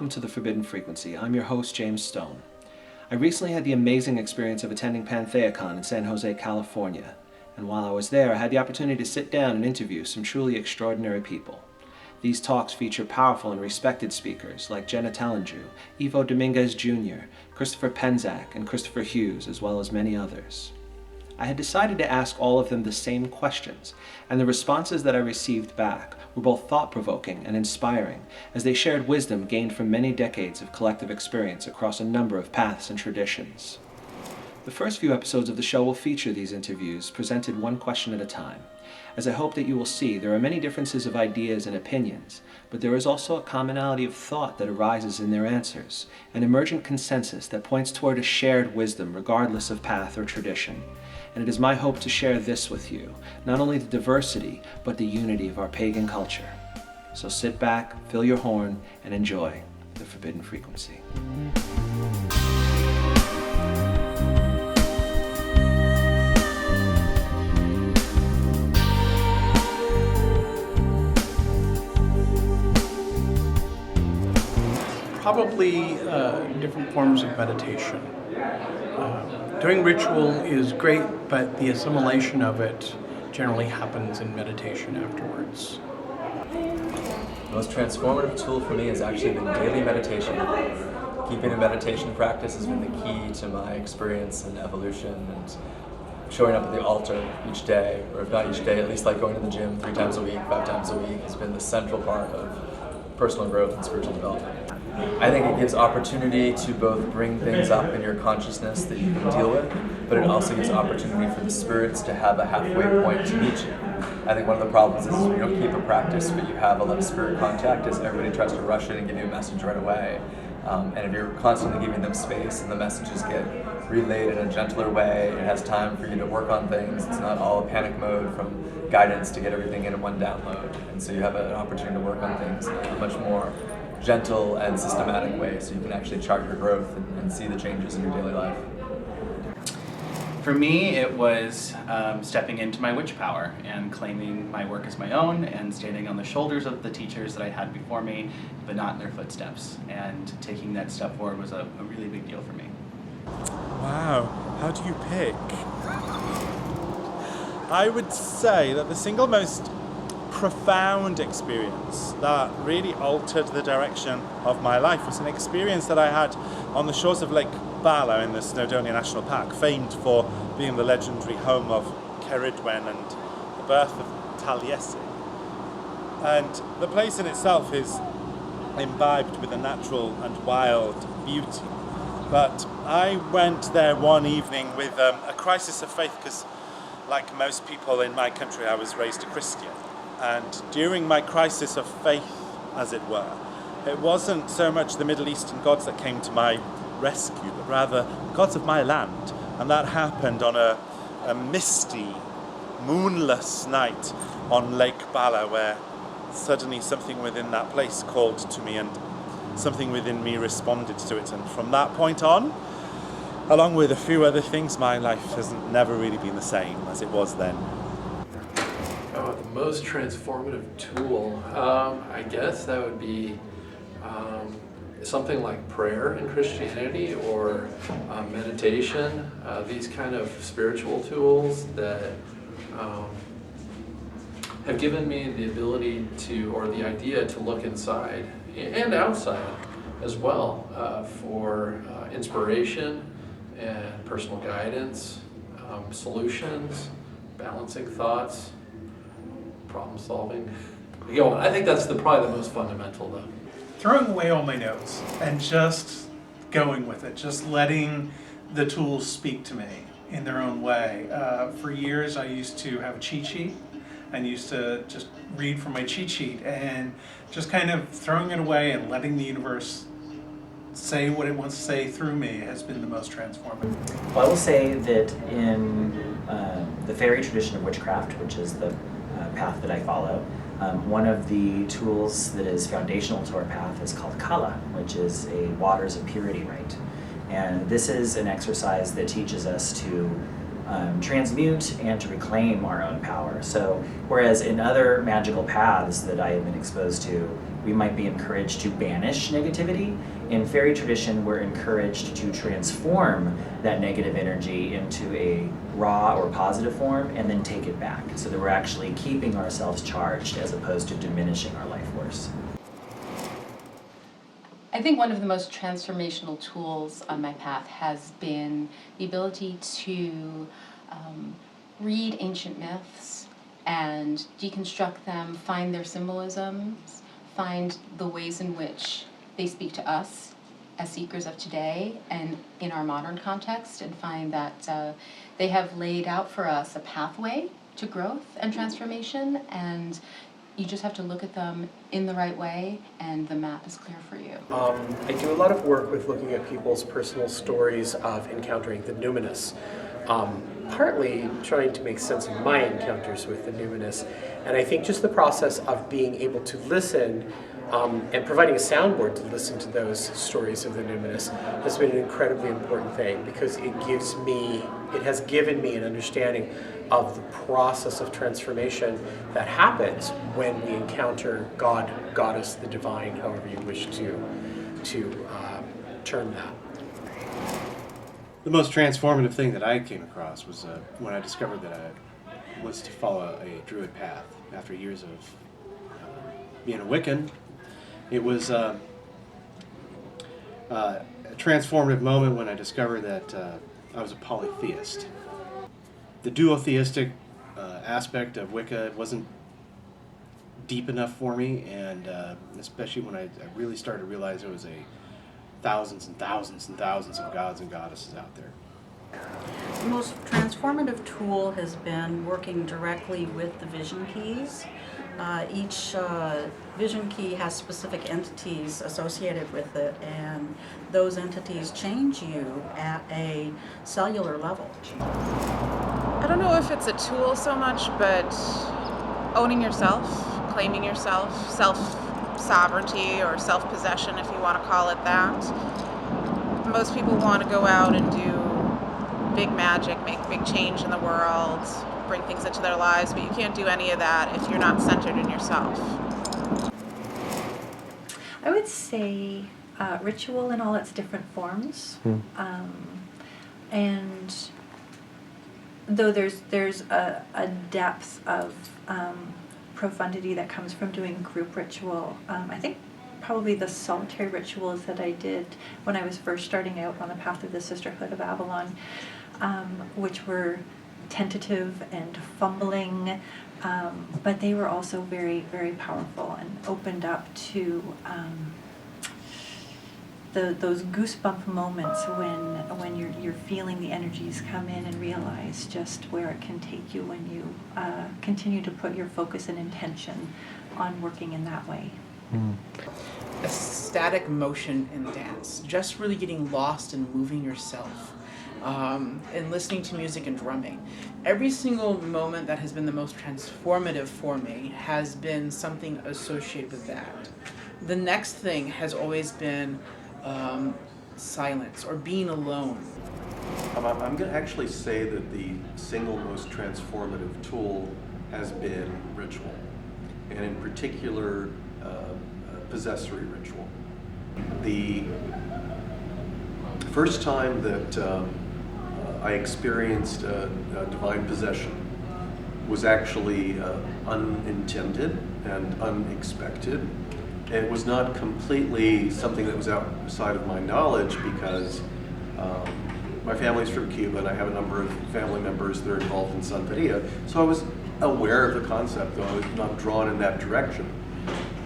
welcome to the Forbidden Frequency. I'm your host, James Stone. I recently had the amazing experience of attending PantheaCon in San Jose, California, and while I was there, I had the opportunity to sit down and interview some truly extraordinary people. These talks feature powerful and respected speakers like Telyndru, Ivo Dominguez Jr, Kristoffer Penczak, and Christopher Hughes, as well as many others. I had decided to ask all of them the same questions, and the responses that I received back were both thought-provoking and inspiring, as they shared wisdom gained from many decades of collective experience across a number of paths and traditions. The first few episodes of the show will feature these interviews, presented one question at a time. As I hope that you will see, there are many differences of ideas and opinions, but there is also a commonality of thought that arises in their answers, an emergent consensus that points toward a shared wisdom regardless of path or tradition. And it is my hope to share this with you, not only the diversity, but the unity of our pagan culture. So sit back, fill your horn, and enjoy the Forbidden Frequency. Probably different forms of meditation. Doing ritual is great, but the assimilation of it generally happens in meditation afterwards. The most transformative tool for me has actually been daily meditation. Keeping a meditation practice has been the key to my experience and evolution, and showing up at the altar each day, or if not each day, at least like going to the gym 3 times a week, 5 times a week, has been the central part of personal growth and spiritual development. I think it gives opportunity to both bring things up in your consciousness that you can deal with, but it also gives opportunity for the spirits to have a halfway point to meet you. I think one of the problems is you don't keep a practice, but you have a lot of spirit contact as everybody tries to rush in and give you a message right away. And if you're constantly giving them space and the messages get relayed in a gentler way, it has time for you to work on things. It's not all panic mode from guidance to get everything in one download. And so you have an opportunity to work on things in a much more gentle and systematic way, so you can actually chart your growth and see the changes in your daily life. For me, it was stepping into my witch power and claiming my work as my own and standing on the shoulders of the teachers that I had before me, but not in their footsteps. And taking that step forward was a really big deal for me. Wow, how do you pick? I would say that the single most profound experience that really altered the direction of my life was an experience that I had on the shores of Lake Bala in the Snowdonia National Park, famed for being the legendary home of Ceridwen and the birth of Taliesin. And the place in itself is imbibed with a natural and wild beauty. But I went there one evening with a crisis of faith, because like most people in my country, I was raised a Christian. And during my crisis of faith, as it were, it wasn't so much the Middle Eastern gods that came to my rescue, but rather gods of my land. And that happened on a misty, moonless night on Lake Bala, where suddenly something within that place called to me, and something within me responded to it. And from that point on, along with a few other things, my life has never really been the same as it was then. The most transformative tool, I guess that would be something like prayer in Christianity, or meditation, these kind of spiritual tools that have given me the ability to, or the idea to look inside and outside as well, for inspiration and personal guidance, solutions, balancing thoughts, problem solving. I think that's probably the most fundamental, though. Throwing away all my notes and just going with it, just letting the tools speak to me in their own way. For years I used to have a cheat sheet and used to just read from my cheat sheet, and just kind of throwing it away and letting the universe say what it wants to say through me has been the most transformative. Well, I will say that in the fairy tradition of witchcraft, which is the path that I follow, one of the tools that is foundational to our path is called Kala, which is a waters of purity rite. And this is an exercise that teaches us to transmute and to reclaim our own power. So whereas in other magical paths that I have been exposed to, we might be encouraged to banish negativity, in fairy tradition we're encouraged to transform that negative energy into a raw or positive form and then take it back, so that we're actually keeping ourselves charged as opposed to diminishing our life force. I think one of the most transformational tools on my path has been the ability to read ancient myths and deconstruct them, find their symbolisms, find the ways in which they speak to us as seekers of today and in our modern context, and find that they have laid out for us a pathway to growth and transformation, and you just have to look at them in the right way and the map is clear for you. I do a lot of work with looking at people's personal stories of encountering the numinous, partly trying to make sense of my encounters with the numinous, and I think just the process of being able to listen and providing a soundboard to listen to those stories of the numinous has been an incredibly important thing, because it has given me an understanding of the process of transformation that happens when we encounter God, Goddess, the divine, however you wish to term that. The most transformative thing that I came across was when I discovered that I was to follow a druid path after years of being a Wiccan. It was a transformative moment when I discovered that I was a polytheist. The duotheistic aspect of Wicca wasn't deep enough for me, and especially when I really started to realize there was thousands and thousands and thousands of gods and goddesses out there. The most transformative tool has been working directly with the vision keys. Each vision key has specific entities associated with it, and those entities change you at a cellular level. I don't know if it's a tool so much, but owning yourself, claiming yourself, self-sovereignty or self-possession, if you want to call it that. Most people want to go out and do big magic, make big change in the world, bring things into their lives, but you can't do any of that if you're not centered in yourself. I would say ritual in all its different forms, and though there's a depth of profundity that comes from doing group ritual, I think probably the solitary rituals that I did when I was first starting out on the path of the Sisterhood of Avalon, which were tentative and fumbling, but they were also very, very powerful and opened up to those goosebump moments when you're feeling the energies come in and realize just where it can take you when you continue to put your focus and intention on working in that way. A static motion in dance, just really getting lost in moving yourself. And listening to music and drumming. Every single moment that has been the most transformative for me has been something associated with that. The next thing has always been silence or being alone. I'm going to actually say that the single most transformative tool has been ritual, and in particular possessory ritual. The first time that I experienced divine possession was actually unintended and unexpected. It was not completely something that was outside of my knowledge, because my family's from Cuba and I have a number of family members that are involved in Santeria, so I was aware of the concept, though I was not drawn in that direction.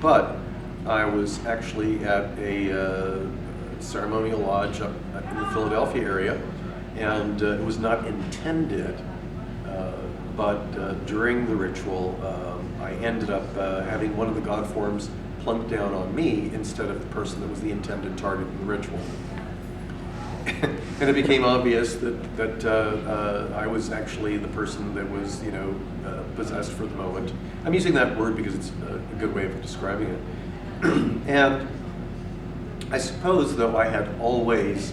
But I was actually at a ceremonial lodge up in the Philadelphia area, and it was not intended, but during the ritual I ended up having one of the god forms plunk down on me instead of the person that was the intended target of the ritual. And it became obvious that I was actually the person that was, possessed for the moment. I'm using that word because it's a good way of describing it. And I suppose, though I had always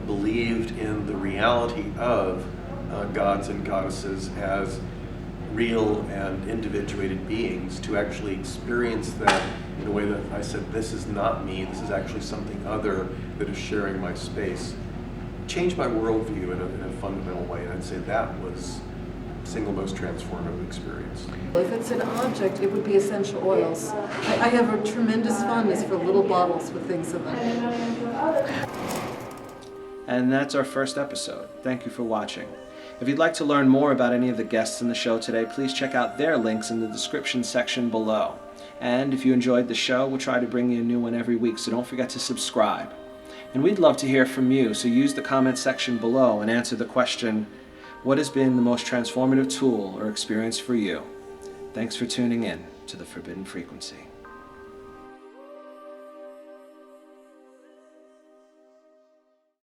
believed in the reality of gods and goddesses as real and individuated beings, to actually experience that in a way that I said, this is not me, this is actually something other that is sharing my space, changed my worldview in a fundamental way. And I'd say that was the single most transformative experience. If it's an object, it would be essential oils. I have a tremendous fondness for little bottles with things in them. And that's our first episode. Thank you for watching. If you'd like to learn more about any of the guests in the show today, please check out their links in the description section below. And if you enjoyed the show, we'll try to bring you a new one every week, so don't forget to subscribe. And we'd love to hear from you, so use the comment section below and answer the question, what has been the most transformative tool or experience for you? Thanks for tuning in to The Forbidden Frequency.